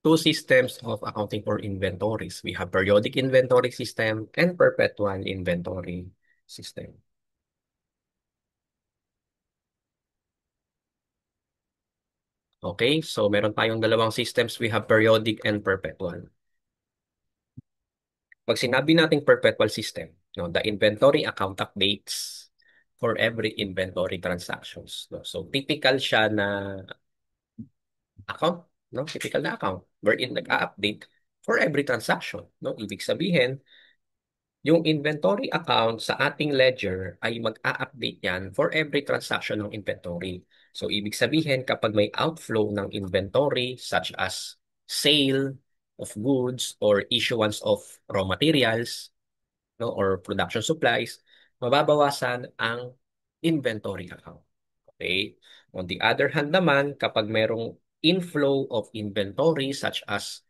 two systems of accounting for inventories. We have periodic inventory system and perpetual inventory system. Okay, so meron tayong dalawang systems. We have periodic and perpetual. Pag sinabi nating perpetual system, no, the inventory account updates for every inventory transactions. No? So typical siya na account, no? Typical na account wherein nag-a-update for every transaction. No? Ibig sabihin, yung inventory account sa ating ledger ay mag-a-update yan for every transaction ng inventory. So, ibig sabihin, kapag may outflow ng inventory such as sale of goods or issuance of raw materials, no, or production supplies, mababawasan ang inventory account. Okay? On the other hand naman, kapag merong inflow of inventory such as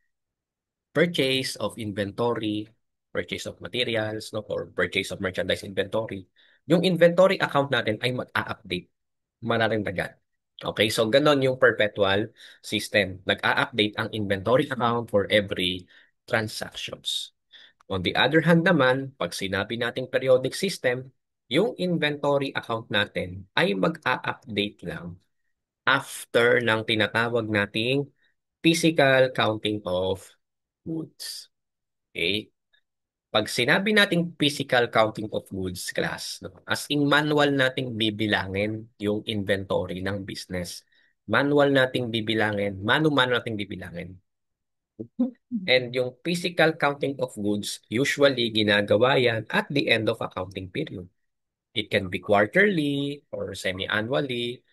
purchase of inventory, purchase of materials, no, or purchase of merchandise inventory, yung inventory account natin ay mag-a-update, manaragdagan. Okay, so ganon yung perpetual system. Nag-a-update ang inventory account for every transactions. On the other hand naman, pag sinabi nating periodic system, yung inventory account natin ay mag-a-update lang after ng tinatawag nating physical counting of goods. Okay? Pag sinabi nating physical counting of goods class, no, as in manual nating bibilangin yung inventory ng business. Manual nating bibilangin, mano-mano nating bibilangin. And yung physical counting of goods, usually ginagawa yan at the end of accounting period. It can be quarterly or semi-annually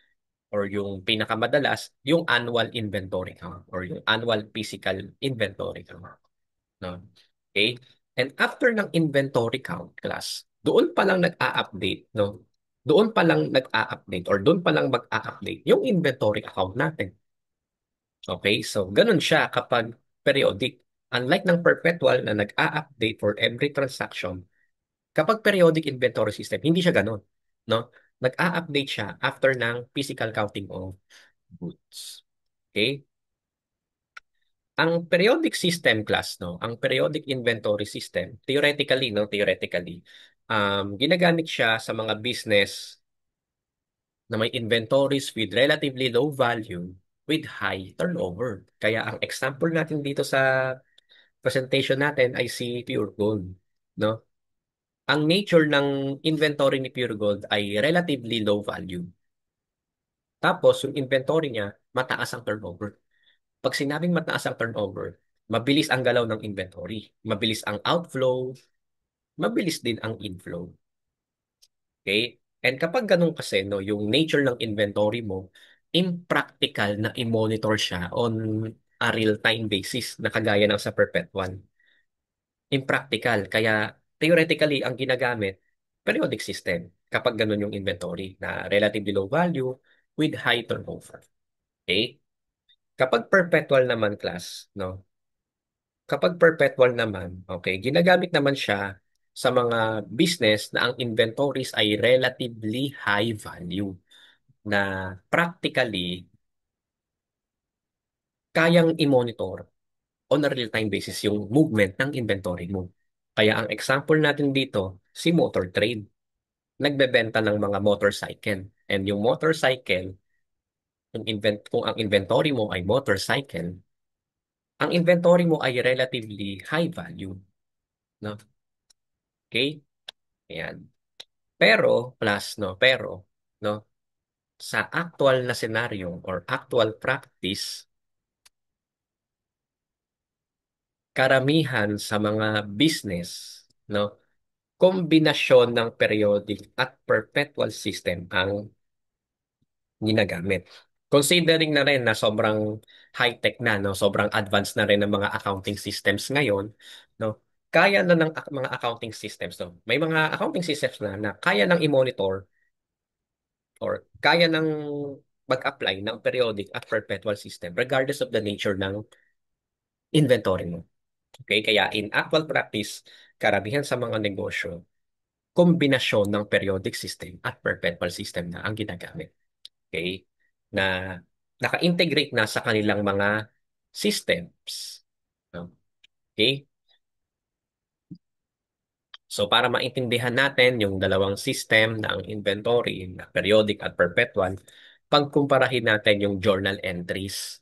or yung pinakamadalas, yung annual inventory count or yung annual physical inventory count. No? Okay? And after ng inventory count class, doon pa lang nag-a-update, no? Doon pa lang nag-a-update or doon pa lang mag-a-update yung inventory account natin. Okay? So, ganun siya kapag periodic. Unlike ng perpetual na nag-a-update for every transaction, kapag periodic inventory system, hindi siya ganun. No? Nag-a-update siya after ng physical counting of goods. Okay? Ang periodic system class, no, ang periodic inventory system, theoretically, no, theoretically, ginagamit siya sa mga business na may inventories with relatively low value with high turnover. Kaya ang example natin dito sa presentation natin ay si Pure Gold, no? Ang nature ng inventory ni Pure Gold ay relatively low value. Tapos yung inventory niya, mataas ang turnover. Pag sinabing mataas ang turnover, mabilis ang galaw ng inventory, mabilis ang outflow, mabilis din ang inflow. Okay? And kapag ganun kasi, no, yung nature ng inventory mo, impractical na i-monitor siya on a real-time basis na kagaya ng sa perpetual. Impractical. Kaya theoretically, ang ginagamit, periodic system kapag ganun yung inventory na relatively low value with high turnover. Okay? Kapag perpetual naman class, no, kapag perpetual naman, okay, ginagamit naman siya sa mga business na ang inventories ay relatively high value na practically kayang i-monitor on a real-time basis yung movement ng inventory mo. Kaya ang example natin dito, si motor trade. Nagbebenta ng mga motorcycle. And yung motorcycle, kung ang inventory mo ay motorcycle, ang inventory mo ay relatively high value. No? Okay? Ayan. Pero, no, sa actual na senaryo or actual practice, karamihan sa mga business, no, kombinasyon ng periodic at perpetual system ang ginagamit. Considering na rin na sobrang high-tech na, no, sobrang advanced na rin ng mga accounting systems ngayon, no, kaya na ng mga accounting systems, no. May mga accounting systems na kaya nang i-monitor or kaya ng mag-apply ng periodic at perpetual system regardless of the nature ng inventory mo. Okay? Kaya in actual practice, karamihan sa mga negosyo, kombinasyon ng periodic system at perpetual system na ang ginagamit. Okay? Na naka-integrate na sa kanilang mga system steps. No? Okay? So para maintindihan natin yung dalawang system ng inventory na periodic at perpetual, pagkumparahin natin yung journal entries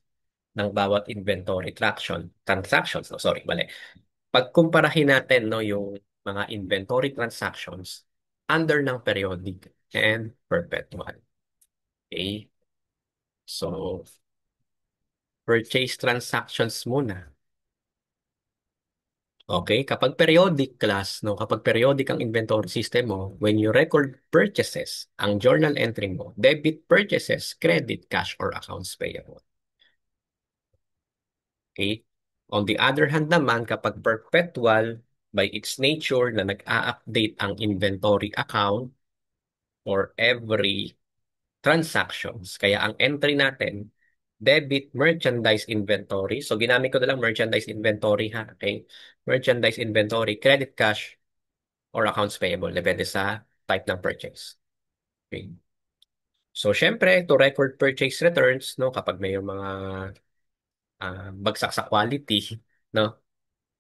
ng bawat inventory transactions, no, sorry, mali. Pagkumparahin natin no yung mga inventory transactions under ng periodic and perpetual. Okay? So, purchase transactions muna. Okay, kapag periodic class, no, kapag periodic ang inventory system mo, when you record purchases, ang journal entry mo, debit purchases, credit, cash, or accounts payable. Okay? On the other hand naman, kapag perpetual, by its nature na nag-a-update ang inventory account for every transactions. Kaya ang entry natin, debit merchandise inventory. So ginamit ko na lang merchandise inventory ha. Okay? Merchandise inventory, credit cash, or accounts payable. Depende sa type ng purchase. Okay? So syempre, to record purchase returns, no, kapag may yung mga bagsak sa quality, no,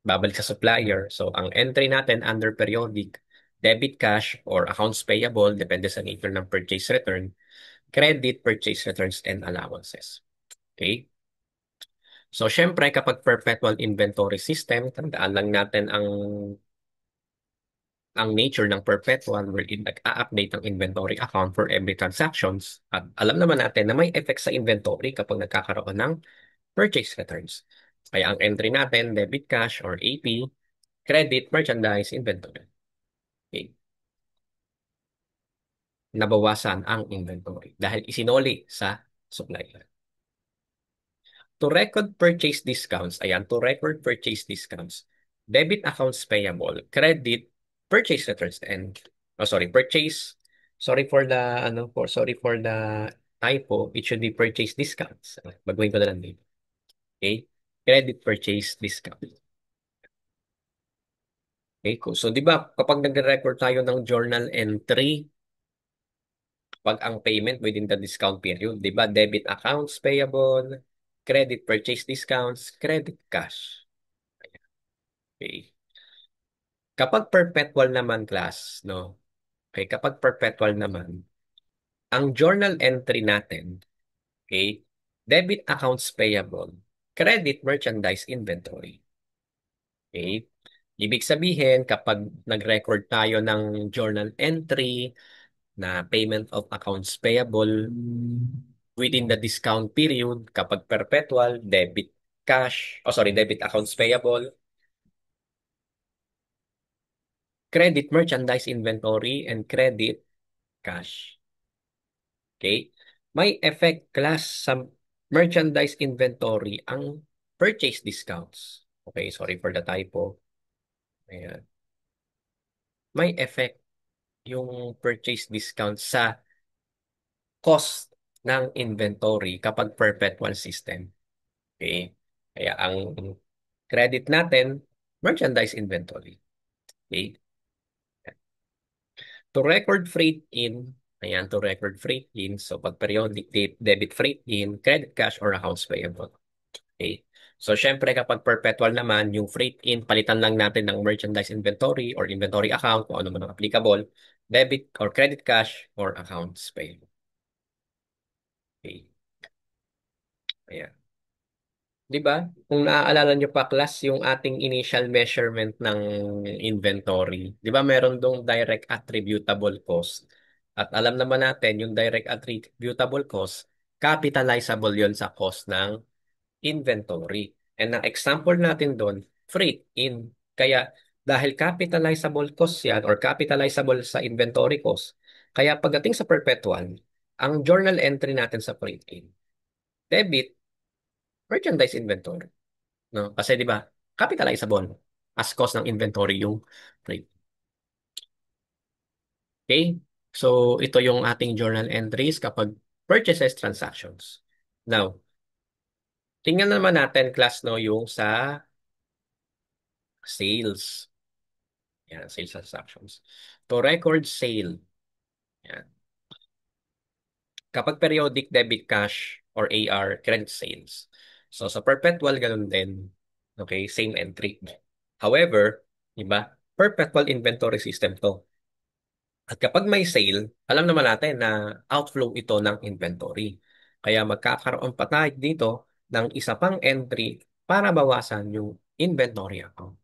babalik sa supplier. So ang entry natin under periodic, debit cash or accounts payable, depende sa nature ng purchase return, credit purchase returns and allowances. Okay? So, syempre, kapag perpetual inventory system, tandaan lang natin ang nature ng perpetual wherein nag-a-update ng inventory account for every transactions. At alam naman natin na may effect sa inventory kapag nagkakaroon ng purchase returns. Kaya ang entry natin, debit cash or AP, credit, merchandise, inventory. Okay. Nabawasan ang inventory dahil isinoli sa supplier. To record purchase discounts, ayan, to record purchase discounts, debit accounts payable, credit, purchase returns, and, oh, sorry, purchase, sorry for the typo, it should be purchase discounts. Baguhin ko na lang dito. Okay? Credit purchase discount. Okay, cool. So, di ba, kapag nag-record tayo ng journal entry, pag ang payment within the discount period, di ba, debit accounts payable, credit purchase discounts, credit cash. Okay. Kapag perpetual naman class, no? Okay, kapag perpetual naman, ang journal entry natin, okay, debit accounts payable, credit merchandise inventory. Okay? Ibig sabihin, kapag nag-record tayo ng journal entry na payment of accounts payable within the discount period, kapag perpetual, debit cash, oh sorry, debit accounts payable, credit merchandise inventory, and credit cash. Okay? May effect class sa merchandise inventory ang purchase discounts. Okay, sorry for the typo. Ayan. May effect yung purchase discount sa cost ng inventory kapag perpetual system. Okay? Kaya ang credit natin, merchandise inventory. Okay? To record freight in, ayan, to record freight in, so pag periodic debit freight in, credit cash or accounts payable. Okay. So, syempre, kapag perpetual naman, yung freight in, palitan lang natin ng merchandise inventory or inventory account, kung ano man ang applicable, debit or credit cash or accounts payable. Okay. Ayan. Di ba? Kung naaalala nyo pa, class, yung ating initial measurement ng inventory, di ba meron dong direct attributable cost? At alam naman natin, yung direct attributable cost, capitalizable yon sa cost ng inventory. And ang example natin doon, freight in. Kaya dahil capitalizable cost yan or capitalizable sa inventory cost, kaya pagdating sa perpetual, ang journal entry natin sa freight in, debit, merchandise inventory. No? Kasi di ba, capitalizable as cost ng inventory yung freight. Okay? So, ito yung ating journal entries kapag purchases transactions. Now, tingnan naman natin class no yung sa sales. Yan, sales transactions. To record sale. Yan. Kapag periodic debit cash or AR, credit sales. So, sa perpetual, ganun din. Okay, same entry. However, iba, perpetual inventory system to. At kapag may sale, alam naman natin na outflow ito ng inventory. Kaya magkakaroon pa tayo dito ng isa pang entry para bawasan yung inventory account.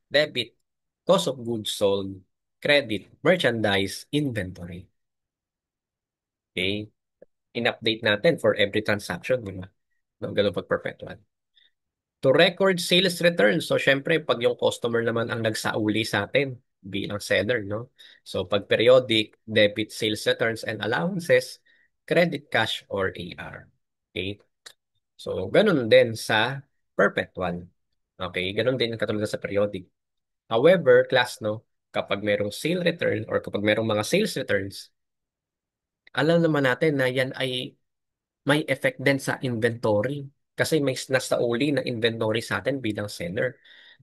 Debit, cost of goods sold, credit, merchandise, inventory. Okay? In-update natin for every transaction, di ba? No, ganun pag perpetual. To record sales return. So, syempre, pag yung customer naman ang nagsauli sa atin bilang seller, no? So, pag periodic, debit sales returns and allowances, credit cash or AR. Okay? So, ganun din sa perpetual. Okay? Ganun din katulad sa periodic. However, class, no? Kapag merong sale return or kapag merong mga sales returns, alam naman natin na yan ay may effect din sa inventory. Kasi may nasauli na inventory sa atin bilang seller.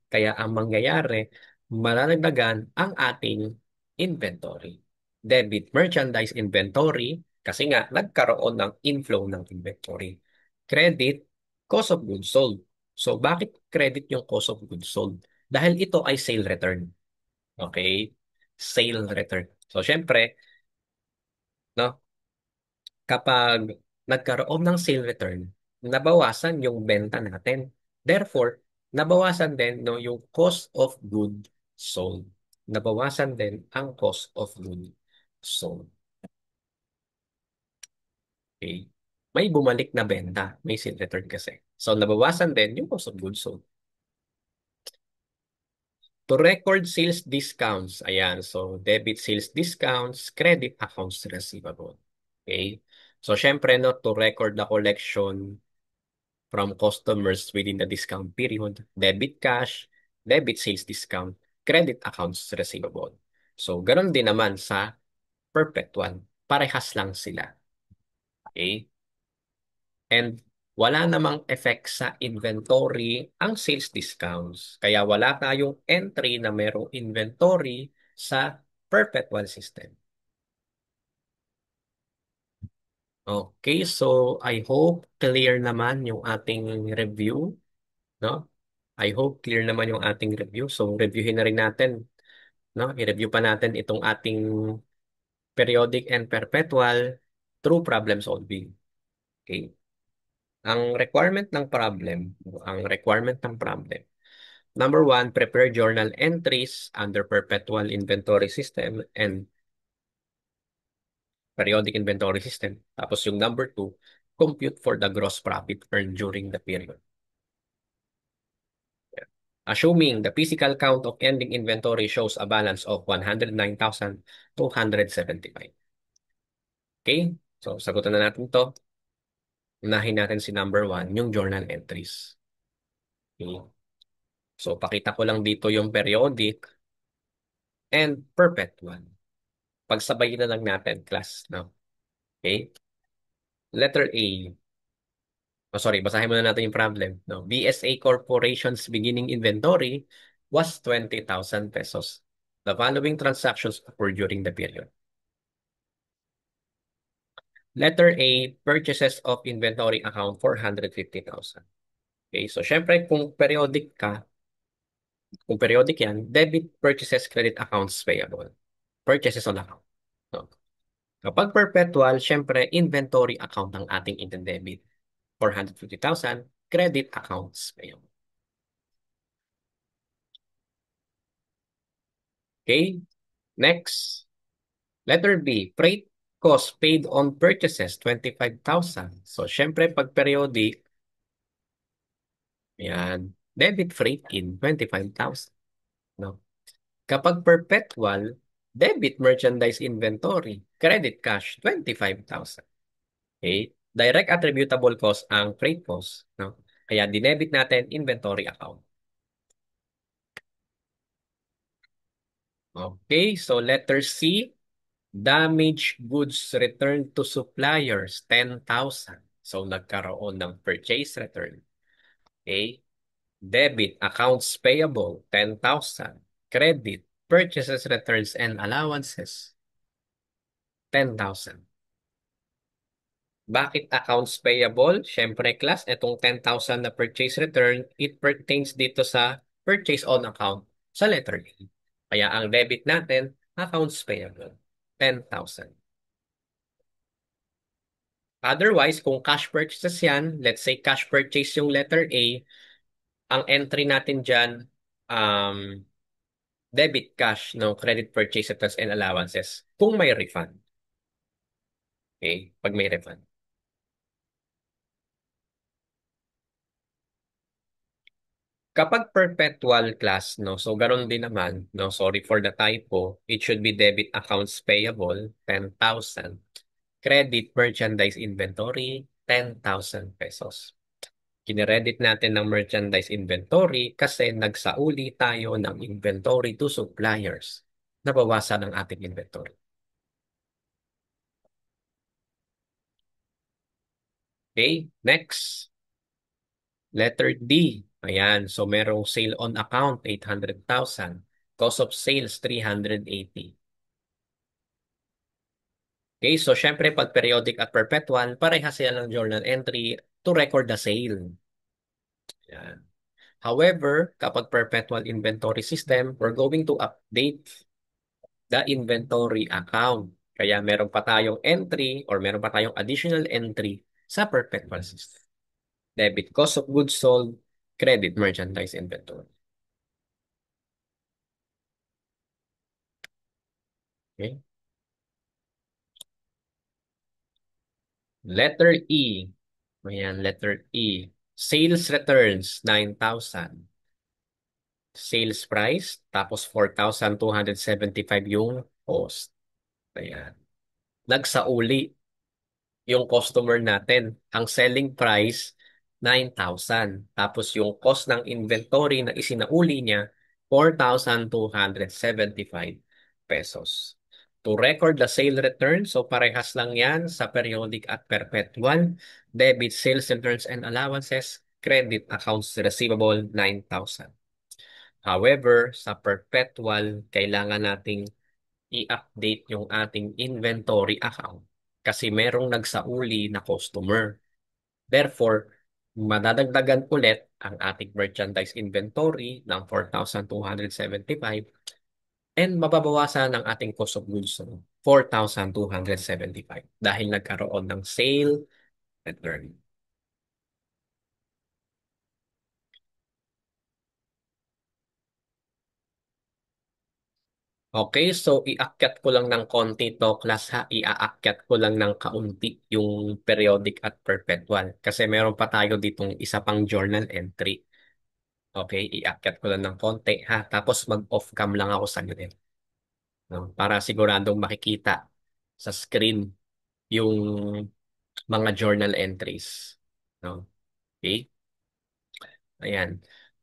Kaya ang mangyayari, malalagdagan ang ating inventory. Debit merchandise inventory kasi nga nagkaroon ng inflow ng inventory. Credit, cost of goods sold. So bakit credit yung cost of goods sold? Dahil ito ay sale return. Okay? Sale return. So syempre, no, kapag nagkaroon ng sale return, nabawasan yung benta natin. Therefore, nabawasan din no, yung cost of good sold. Nabawasan din ang cost of good sold. Okay? May bumalik na benta, may sale return kasi. So, nabawasan din yung cost of goods sold. To record sales discounts, ayan, so debit sales discounts, credit accounts receivable. Okay? So, syempre, no, to record the collection from customers within the discount period, debit cash, debit sales discount, credit accounts receivable. So, ganun din naman sa perpetual. Parehas lang sila. Okay? And wala namang effect sa inventory ang sales discounts. Kaya wala tayong entry na merong inventory sa perpetual system. Okay, so I hope clear naman yung ating review, no? I hope clear naman yung ating review. So, reviewin na rin natin, no? I-review pa natin itong ating periodic and perpetual through problem solving. Okay? Ang requirement ng problem. Number one, prepare journal entries under perpetual inventory system and periodic inventory system. Tapos yung number two, compute for the gross profit earned during the period. Assuming the physical count of ending inventory shows a balance of 109,275. Okay? So, sagutan na natin to. Unahin natin si number one, yung journal entries. Okay? So, pakita ko lang dito yung periodic and perpetual. Pagsabayin na lang natin, class. No? Okay? Letter A. Oh, sorry, basahin muna natin yung problem. No? BSA Corporation's beginning inventory was 20,000 pesos. The following transactions occurred during the period. Letter A, purchases of inventory account 450,000. Okay, so syempre kung periodic yan, debit purchases credit accounts payable. Purchases on account. No? Kapag perpetual, syempre inventory account ang ating debit. 450,000 credit accounts payable. Okay, next. Letter B, freight cost paid on purchases 25,000. So syempre pag periodic, yan, debit freight in 25,000. No? Kapag perpetual, debit merchandise inventory, credit cash, 25,000. Okay? Direct attributable cost ang freight cost. No? Kaya dinebit natin inventory account. Okay, so letter C, damaged goods returned to suppliers, 10,000. So nagkaroon ng purchase return. Okay? Debit, accounts payable, 10,000. Credit, purchases returns and allowances, 10,000. Bakit accounts payable? Siyempre, class, itong 10,000 na purchase return, it pertains dito sa purchase on account sa letter A. Kaya ang debit natin, accounts payable, 10,000. Otherwise, kung cash purchases yan, let's say cash purchase yung letter A, ang entry natin dyan, um, debit cash, no, credit purchase returns and allowances, kung may refund. Okay? Pag may refund. Kapag perpetual class, no, so ganoon din naman, no, sorry for the typo, it should be debit accounts payable, 10,000. Credit merchandise inventory, 10,000 pesos. Kineredit natin ng merchandise inventory kasi nagsauli tayo ng inventory to suppliers. Nabawasan ang ating inventory. Okay, next. Letter D. Ayan, so merong sale on account, 800,000. Cost of sales, 380. Okay, so syempre pag periodic at perpetual, parehas sila ng journal entry to record the sale. Ayan. However, kapag perpetual inventory system, we're going to update the inventory account. Kaya meron pa tayong entry or meron pa tayong additional entry sa perpetual system. Debit cost of goods sold, credit merchandise inventory. Okay? Letter E. Ayan, letter E. Sales returns, 9,000. Sales price, tapos 4,275 yung cost. Ayan. Nagsauli yung customer natin. Ang selling price, 9,000. Tapos yung cost ng inventory na isinauli niya, 4,275 pesos. To record the sale return, so parehas lang yan sa periodic at perpetual. Debit sales returns and allowances, credit accounts receivable, 9,000. However, sa perpetual, kailangan nating i-update yung ating inventory account kasi merong nagsauli na customer. Therefore, madadagdagan ulit ang ating merchandise inventory ng 4,275 and mababawasan ang ating cost of goods sold, 4,275 dahil nagkaroon ng sale return. Okay, so iakyat ko lang ng konti to class ha. Iaakyat ko lang ng kaunti yung periodic at perpetual. Kasi meron pa tayo ditong isa pang journal entry. Okay, iakyat ko lang ng konti ha. Tapos mag-off cam lang ako sa ganun. No? Para siguradong makikita sa screen yung mga journal entries. No? Okay, ayan.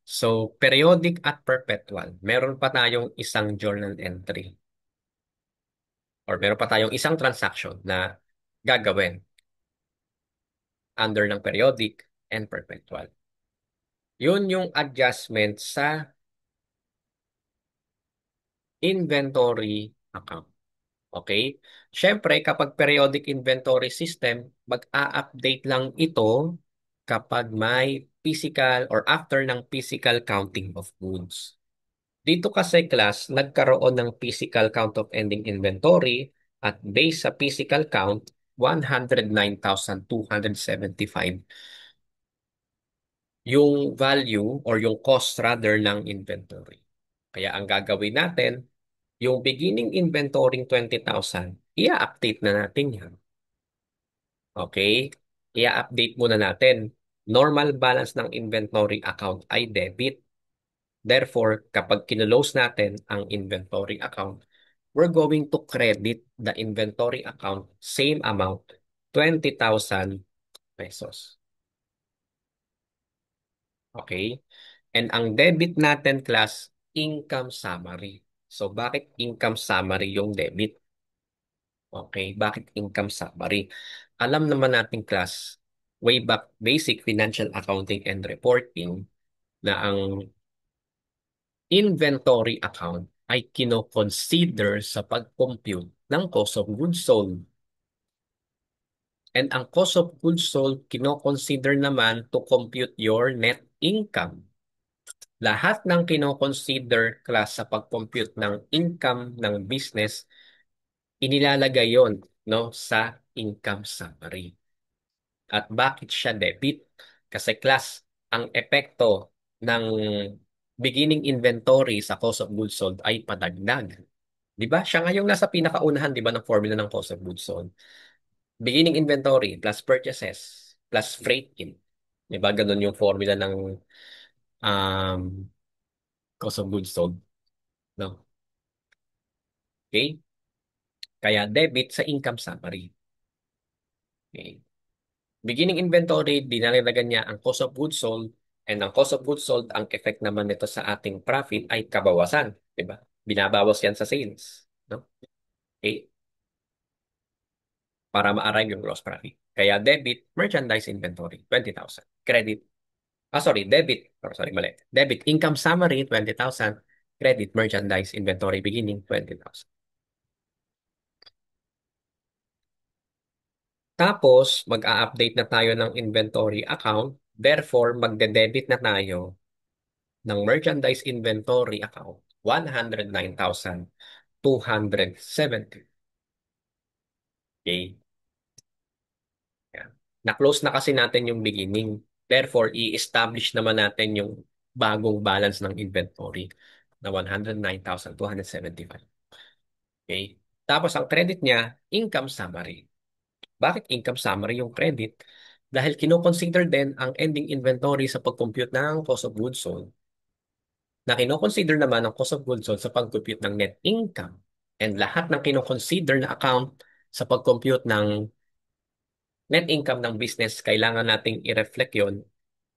So, periodic at perpetual. Meron pa tayong isang journal entry or meron pa tayong isang transaction na gagawin under ng periodic and perpetual. Yun yung adjustment sa inventory account. Okay? Siyempre, kapag periodic inventory system, mag-a-update lang ito kapag may physical or after ng physical counting of goods. Dito kasi class, nagkaroon ng physical count of ending inventory at based sa physical count, 109,275 yung value or yung cost rather ng inventory. Kaya ang gagawin natin, yung beginning inventory 20,000, i-update na natin yan. Okay? I-update muna natin. Normal balance ng inventory account ay debit. Therefore, kapag kinlose natin ang inventory account, we're going to credit the inventory account same amount, 20,000 pesos. Okay? And ang debit natin class, income summary. So bakit income summary yung debit? Okay, bakit income summary? Alam naman natin class, way back basic financial accounting and reporting na ang inventory account ay kino-consider sa pag-compute ng cost of goods sold. And ang cost of goods sold, kino-consider naman to compute your net income. Lahat ng kino-consider class sa pag-compute ng income ng business, inilalagay yon, no, sa income summary. At bakit siya debit? Kasi class, ang epekto ng beginning inventory sa cost of goods sold ay padagdag. Di ba? Siya nga yung nasa pinakaunahan, di ba, ng formula ng cost of goods sold. Beginning inventory plus purchases plus freight in. Di ba? Ganun yung formula ng cost of goods sold. No? Okay? Kaya debit sa income summary. Okay? Beginning inventory, dinalagyan niya ang cost of goods sold, and ang cost of goods sold, ang effect naman nito sa ating profit ay kabawasan. Di ba? Binabawas yan sa sales. No? Okay? Para ma-arrive yung gross profit. Kaya debit, merchandise inventory, 20,000. Credit, sorry, debit, sorry, mali. Debit, income summary, 20,000. Credit, merchandise inventory beginning, 20,000. Tapos, mag-a-update na tayo ng inventory account. Therefore, magde-debit na tayo ng merchandise inventory account, 109,270. Okay? Yan. Na-close na kasi natin yung beginning. Therefore, i-establish naman natin yung bagong balance ng inventory na 109,275. Okay? Tapos, ang credit niya, income summary. Bakit income summary yung credit? Dahil kino-consider din ang ending inventory sa pag-compute ng cost of goods sold, na kino-consider naman ang cost of goods sold sa pag-compute ng net income. And lahat ng kino-consider na account sa pag-compute ng net income ng business, kailangan nating i-reflect yon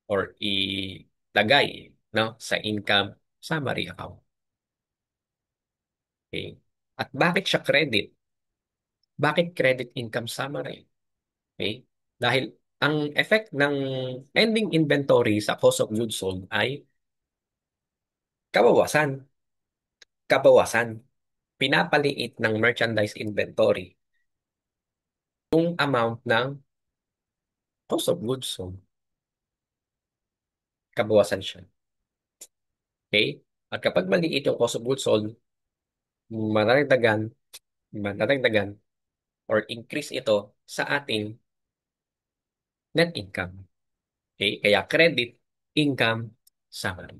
or ilagay, no, sa income summary account. Okay? At bakit siya credit? Bakit credit income summary? Okay? Dahil ang effect ng ending inventory sa cost of goods sold ay kabawasan. Kabawasan. Pinapaliit ng merchandise inventory yung amount ng cost of goods sold. Kabawasan siya. Okay? At kapag maliit yung cost of goods sold, maragdagan, maragdagan, or increase ito sa ating net income. Okay? Kaya credit income summary.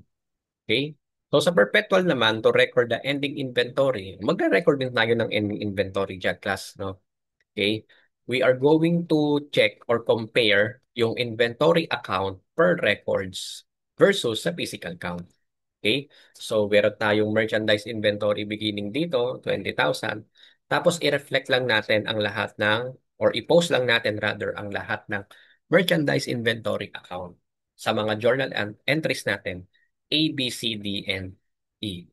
Okay? So sa perpetual naman, to record the ending inventory, magre-record din tayo ng ending inventory dyan, class. No? Okay? We are going to check or compare yung inventory account per records versus sa physical count. Okay? So, meron tayong merchandise inventory beginning dito, 20,000. Tapos, i-reflect lang natin ang lahat ng, or i-post lang natin rather, ang lahat ng merchandise inventory account sa mga journal entries natin, A, B, C, D, and E.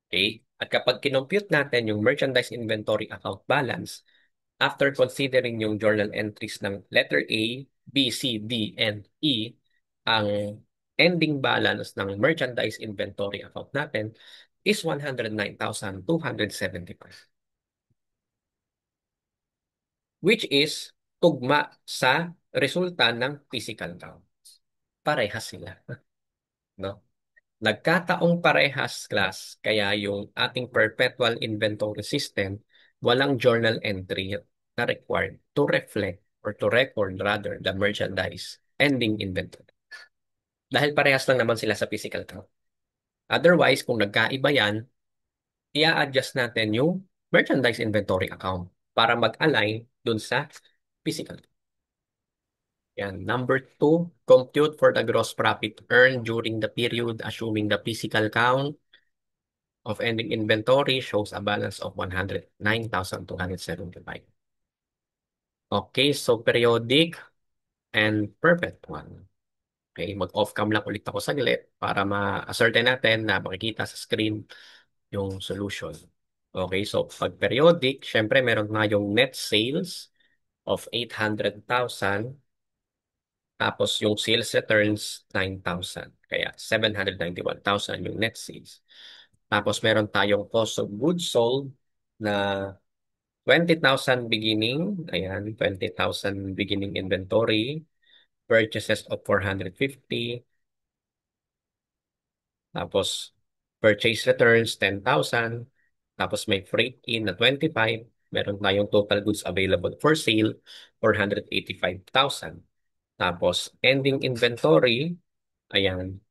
Okay? At kapag kinompute natin yung merchandise inventory account balance, after considering yung journal entries ng letter A, B, C, D, and E, ang ending balance ng merchandise inventory account natin is 109,275. Which is tugma sa resulta ng physical count. Parehas sila. No? Nagkataong parehas, class, kaya yung ating perpetual inventory system, walang journal entry na required to reflect or to record rather the merchandise ending inventory. Dahil parehas lang naman sila sa physical count. Otherwise, kung nagkaiba yan, i-adjust natin yung merchandise inventory account para mag-align dun sa physical. Yan. Number two, compute for the gross profit earned during the period assuming the physical count of ending inventory shows a balance of 109,275. Okay, so periodic and perpetual. Okay, mag-off cam lang ulit ako saglit para ma-ascertain natin na makikita sa screen yung solution. Okay, so pag periodic, syempre meron tayong net sales of 800,000, tapos yung sales returns 9,000. Kaya 791,000 yung net sales. Tapos meron tayong cost of goods sold na 20,000 beginning. Ayan, 20,000 beginning inventory. Purchases of 450. Tapos, purchase returns, 10,000. Tapos, may freight in na 25. Meron tayong total goods available for sale, 485,000. Tapos, ending inventory, ayan,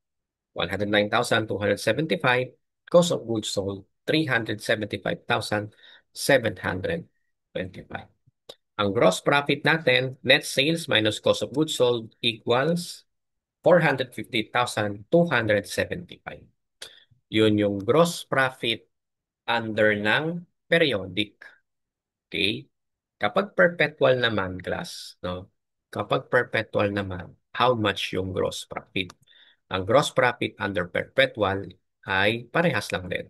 109,275. Cost of goods sold, 375,725. Ang gross profit natin, net sales minus cost of goods sold equals 450,275. Yun yung gross profit under ng periodic. Okay? Kapag perpetual naman, class, no? Kapag perpetual naman, how much yung gross profit? Ang gross profit under perpetual ay parehas lang din.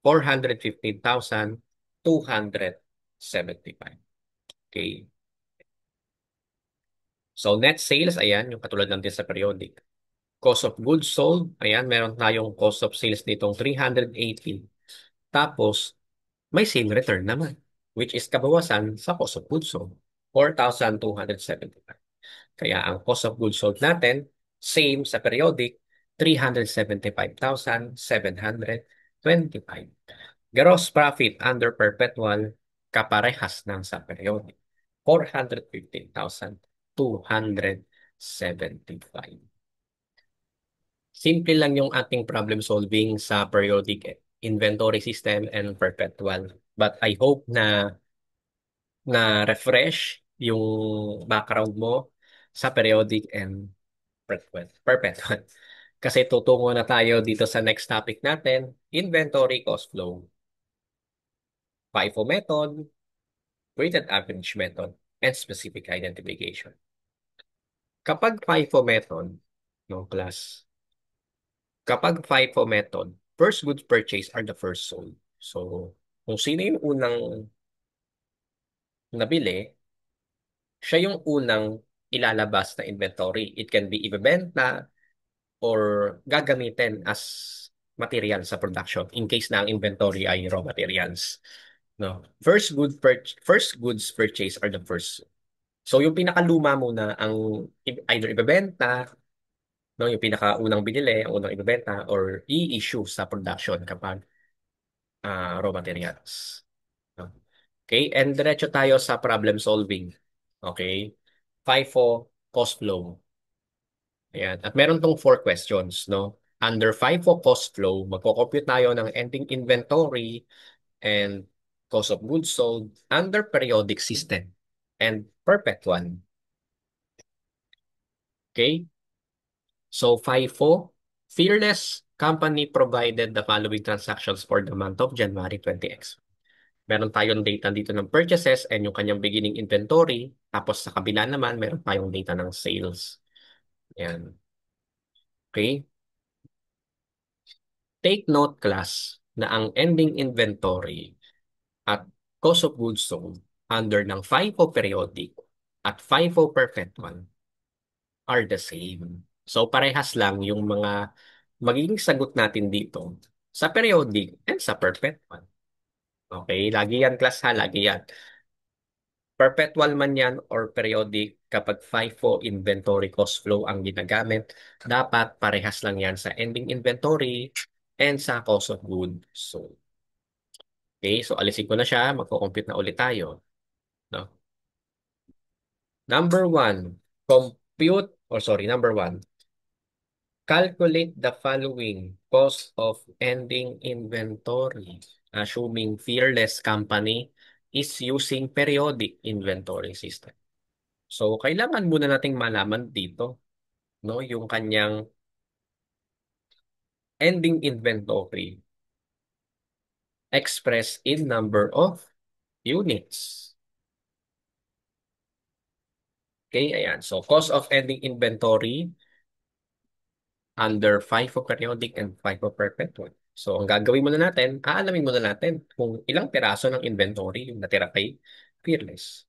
415,275. Okay? So, net sales, ayan, yung katulad lang din sa periodic. Cost of goods sold, ayan, meron tayong cost of sales ditong 380. Tapos, may sale return naman, which is kabawasan sa cost of goods sold, 4,275. Kaya ang cost of goods sold natin, same sa periodic, 375,725. Gross profit under perpetual, kaparehas ng sa periodic, 415,275. Simple lang yung ating problem solving sa periodic inventory system and perpetual. But I hope na refresh yung background mo sa periodic and perpetual. Kasi tutungo na tayo dito sa next topic natin, inventory cost flow, FIFO method, weighted average method, and specific identification. Kapag FIFO method, no class, kapag FIFO method, first goods purchased are the first sold. So, kung sino yung unang nabili, siya yung unang ilalabas na inventory. It can be ibebenta or gagamitin as material sa production in case na ang inventory ay raw materials. No? First goods purchase are the first. So yung pinakaluma muna ang either ibebenta, no, yung pinakaunang binili, ang unang ibebenta or i-issue sa production kapag raw materials. No? Okay, and diretso tayo sa problem solving. Okay? FIFO cost flow. Ayan. At meron tong four questions, no? Under FIFO cost flow, magko-compute tayo ng ending inventory and cost of goods sold under periodic system and perpetual. Okay? So FIFO, Fearless Company provided the following transactions for the month of January 20X. Meron tayong data dito ng purchases and yung kanyang beginning inventory. Tapos sa kabila naman, meron tayong data ng sales. Ayan. Okay? Take note, class, na ang ending inventory at cost of goods sold under ng FIFO periodic at FIFO perpetual are the same. So parehas lang yung mga magiging sagot natin dito sa periodic and sa perpetual. Okay? Lagi yan, class ha. Lagi yan. Perpetual man yan or periodic, kapag FIFO inventory cost flow ang ginagamit, dapat parehas lang yan sa ending inventory and sa cost of goods sold. Okay, so alisin ko na siya, magko-compute na ulit tayo. No? Number one, number one, calculate the following cost of ending inventory, assuming Fearless Company is using periodic inventory system. So, kailangan muna nating malaman dito, no, yung kanyang ending inventory expressed in number of units. Okay, ayan. So, cost of ending inventory under FIFO periodic and FIFO perpetual. So, ang gagawin muna natin, aalamin muna natin kung ilang piraso ng inventory yung natira kay Fearless.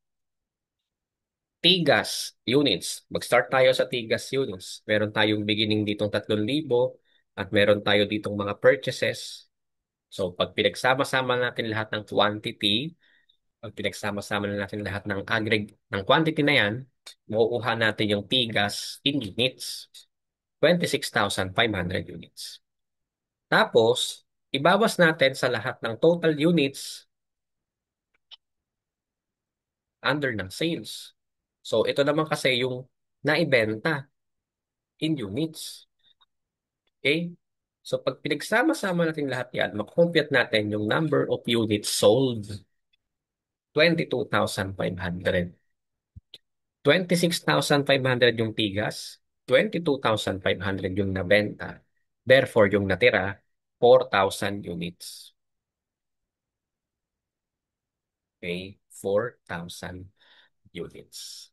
Tigas units. Mag-start tayo sa Tigas units. Meron tayong beginning ditong 3,000 at meron tayo ditong mga purchases. So pag pinagsama-sama natin lahat ng quantity, pag pinagsama-sama na natin lahat ng ng quantity na yan, makukuha natin yung tigas in units, 26,500 units. Tapos, ibawas natin sa lahat ng total units under ng sales. So, ito naman kasi yung naibenta in units. Okay? So, pag pinagsama-sama natin lahat yan, makocompute natin yung number of units sold, 22,500. 26,500 yung tigas, 22,500 yung nabenta. Therefore, yung natira, 4,000 units. Okay? 4,000 units.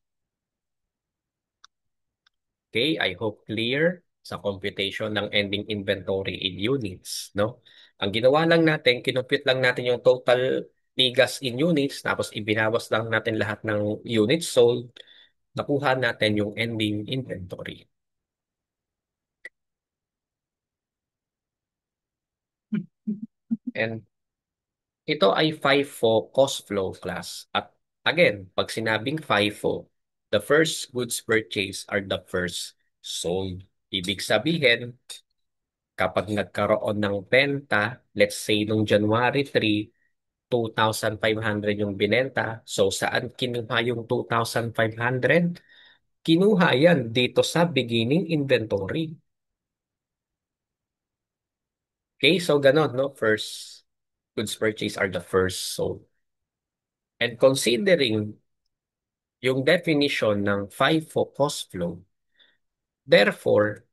Okay, I hope clear sa computation ng ending inventory in units, no? Ang ginawa lang natin, kinumpute lang natin yung total bigas in units, tapos ibinawas lang natin lahat ng units sold, nakuha natin yung ending inventory. And ito ay FIFO cost flow class. At again, pag sinabing FIFO, the first goods purchased are the first sold. Ibig sabihin, kapag nagkaroon ng benta, let's say nung January 3, 2,500 yung binenta. So saan kinuha yung 2,500? Kinuha yan dito sa beginning inventory. Okay, so ganon, no? First goods purchase are the first sold. And considering yung definition ng FIFO cost flow, therefore,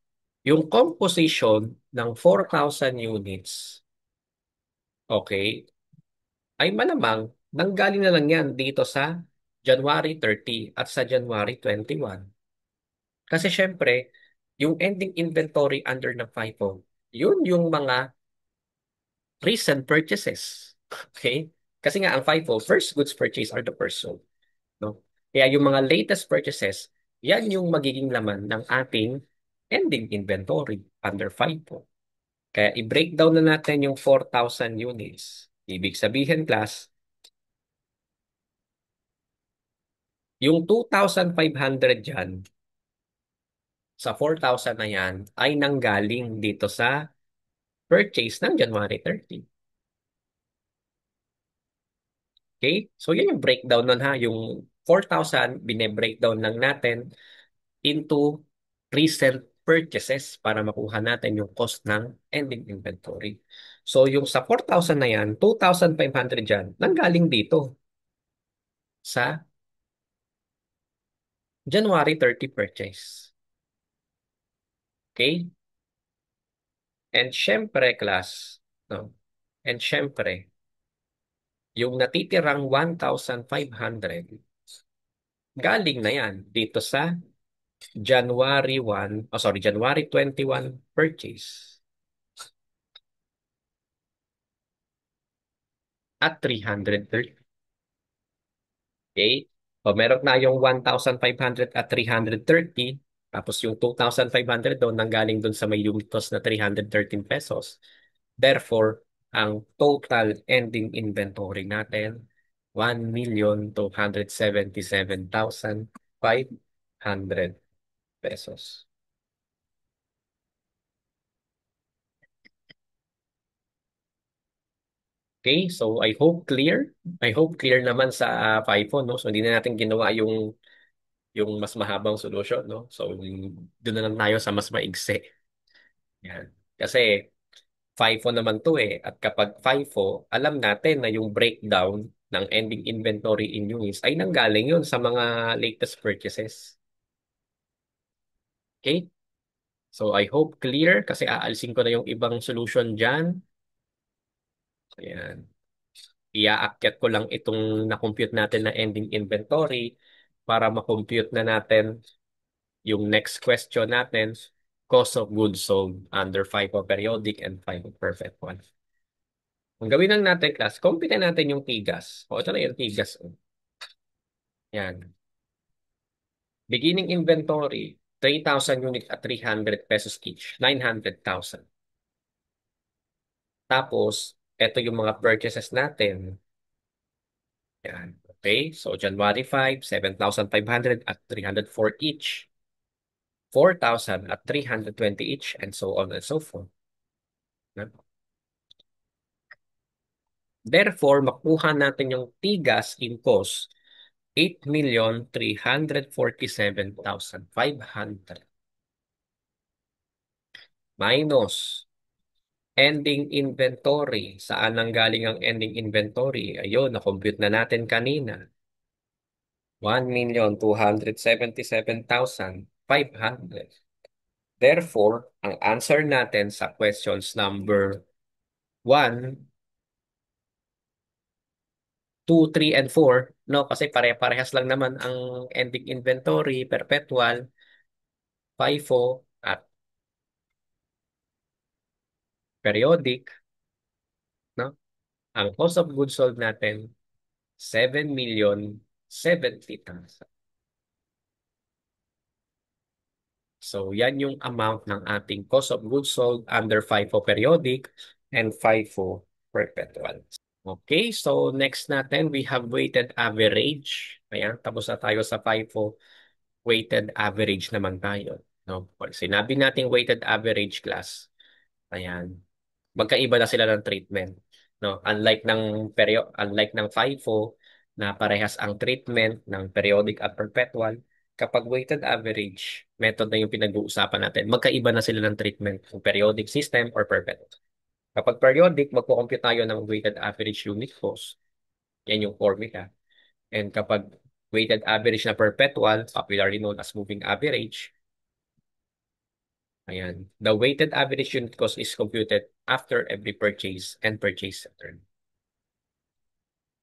yung composition ng 4,000 units, okay, ay malamang nanggaling na lang yan dito sa January 30 at sa January 21. Kasi syempre, yung ending inventory under ng FIFO, yun yung mga recent purchases. Okay? Kasi nga ang FIFO, first goods purchase are the first sold. No? Kaya yung mga latest purchases, yan yung magiging laman ng ating ending inventory under FIFO. Kaya i-breakdown na natin yung 4,000 units. Ibig sabihin, class, yung 2,500 dyan sa 4,000 na yan ay nanggaling dito sa purchase ng January 30. Okay? So, yan yung breakdown nun ha. Yung 4,000, bine-breakdown lang natin into recent purchases para makuha natin yung cost ng ending inventory. So, yung sa 4,000 na yan, 2,500 dyan, nanggaling dito sa January 30 purchase. Okay? And syempre, class, no? And syempre, yung natitirang 1,500, galing na yan dito sa January 1, oh sorry, January 21 purchase at 330. Okay? O meron na yung 1,500 at 330, tapos yung 2,500 doon nanggaling doon sa may unit cost na 313 pesos. Therefore, ang total ending inventory natin, 1,277,500 pesos. Okay, so I hope clear. I hope clear naman sa FIFO, no? So hindi na natin ginawa yung mas mahabang solution, no? So doon na lang tayo sa mas maigsi. Yan. Kasi FIFO naman to eh. At kapag FIFO, alam natin na yung breakdown ng ending inventory in units ay nanggaling yun sa mga latest purchases. Okay? So I hope clear kasi aalisin ko na yung ibang solution dyan. Ayan. Iaakyat ko lang itong na-compute natin na ending inventory para ma-compute na natin yung next question natin, cost of goods sold under FIFO periodic and FIFO perfect one. Ang gawin lang natin, class, compute natin yung tigas. O, ito na yung tigas. Oh. Yan. Beginning inventory, 3,000 units at 300 pesos each. 900,000. Tapos, ito yung mga purchases natin. Yan. Okay, so January 5, 7,500 at 304 each. 4,000 at 320 each, and so on and so forth. No? Therefore, makuha natin yung tigas in cost, 8,347,500 minus ending inventory. Saan nang galing ang ending inventory? Ayun, na-compute na natin kanina. 1,277,500. Therefore, ang answer natin sa questions number 1, 2, 3, and 4, no? Kasi pare-parehas lang naman ang ending inventory, perpetual, FIFO, at periodic, no? Ang cost of goods sold natin, 7,070,000. So, yan yung amount ng ating cost of goods sold under FIFO periodic and FIFO perpetual. Okay, so next natin, we have weighted average. Ayan, tapos na tayo sa FIFO. Weighted average naman tayo. No? Pag sinabi natin weighted average class, ayan, magkaiba na sila ng treatment. No? Unlike ng FIFO na parehas ang treatment ng periodic at perpetual, kapag weighted average method na yung pinag-uusapan natin, magkaiba na sila ng treatment ng periodic system or perpetual. Kapag periodic, magpo-compute tayo ng weighted average unit cost. Yan yung formula. And kapag weighted average na perpetual, popularly known as moving average, ayan, the weighted average unit cost is computed after every purchase and purchase return.